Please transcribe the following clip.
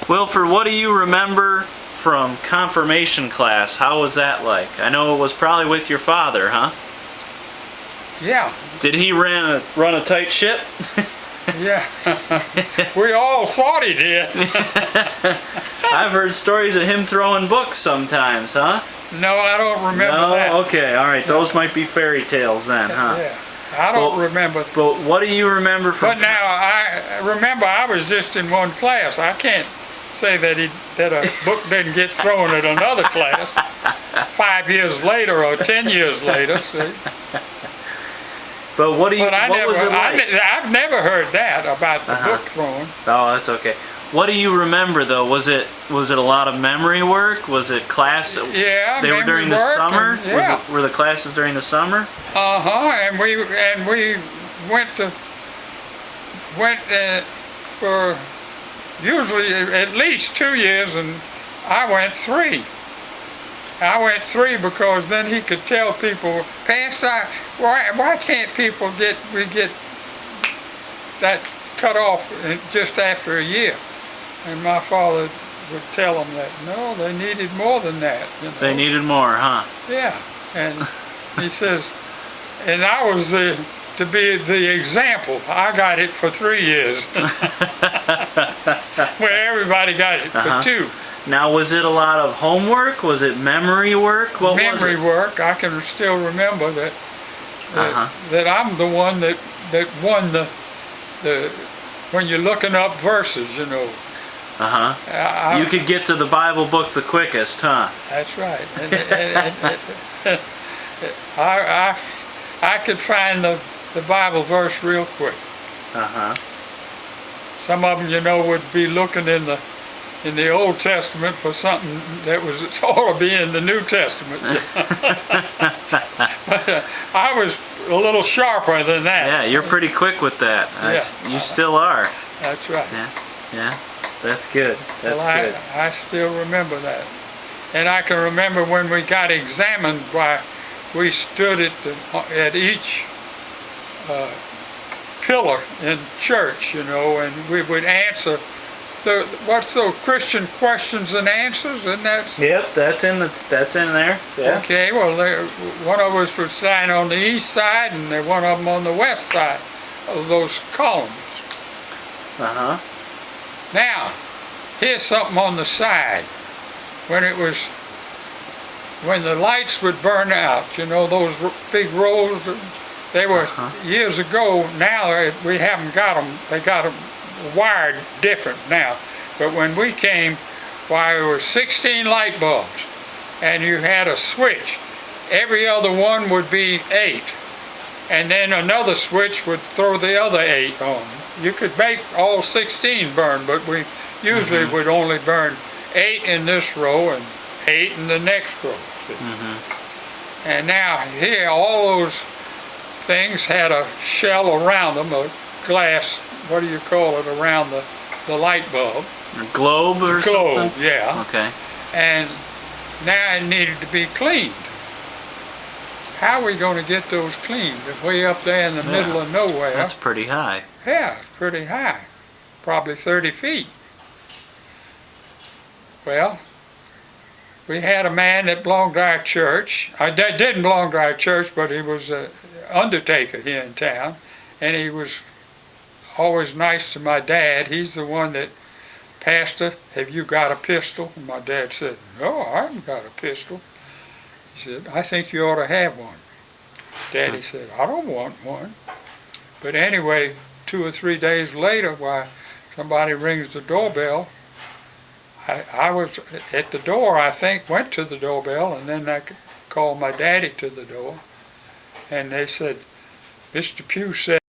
Wilfred, what do you remember from confirmation class? How was that like? I know it was probably with your father, huh? Yeah. Did he run a tight ship? Yeah. We all thought he did. I've heard stories of him throwing books sometimes, huh? No, I don't remember that. Okay, all right. Those might be fairy tales then, huh? Yeah. I don't remember. But what do you remember from... But now, I remember I was just in one class. I can't say that a book didn't get thrown at another class 5 years later or 10 years later, see? But what was it like? I've never heard that about the book thrown. Oh, that's okay. What do you remember though? Was it a lot of memory work? Was it class? Yeah, they were during the summer. And, yeah. Were the classes during the summer? And we went for usually at least 2 years, and I went 3. I went 3 because then he could tell people, Pastor, why can't people get that cut off just after a year? And my father would tell them that, no, they needed more than that. You know? They needed more, huh? Yeah, and he says, and I was to be the example. I got it for 3 years, where everybody got it for 2. Now, was it a lot of homework? Was it memory work? What was it? Memory work. I can still remember that I'm the one that won the when you're looking up verses, you know. You could get to the Bible book the quickest, huh? That's right. I could find the Bible verse real quick. Some of them, you know, would be looking in the Old Testament for something that ought to be in the New Testament. But I was a little sharper than that. Yeah, you're pretty quick with that. You still are. That's right. Yeah. That's good. That's good. I still remember that. And I can remember when we got examined, why we stood at each pillar in church, you know, and we would answer what's those Christian questions and answers, and that's... Yep, that's in there. Yeah. Okay, well, one of us would stand on the east side, and one of them on the west side of those columns. Now, here's something on the side. When the lights would burn out, you know, those big rows, they were years ago. Now we haven't got them. They got them wired different now. But when we came, there were 16 light bulbs, and you had a switch. Every other one would be 8, and then another switch would throw the other 8 on. You could make all 16 burn, but we usually would only burn 8 in this row and 8 in the next row. And now here, all those things had a shell around them, a glass, what do you call it, around the light bulb. A globe or something? Globe, yeah. Okay. And now it needed to be cleaned. How are we going to get those cleaned? Way up there in the middle of nowhere. That's pretty high. Yeah, pretty high. Probably 30 feet. Well, we had a man that belonged to our church. That didn't belong to our church, but he was an undertaker here in town. And he was always nice to my dad. He's the one that, Pastor, have you got a pistol? And my dad said, no, I haven't got a pistol. He said, I think you ought to have one. Daddy said, I don't want one. But anyway, 2 or 3 days later, somebody rings the doorbell. I was at the door, I think, went to the doorbell, and then I called my daddy to the door. And they said, Mr. Pugh said,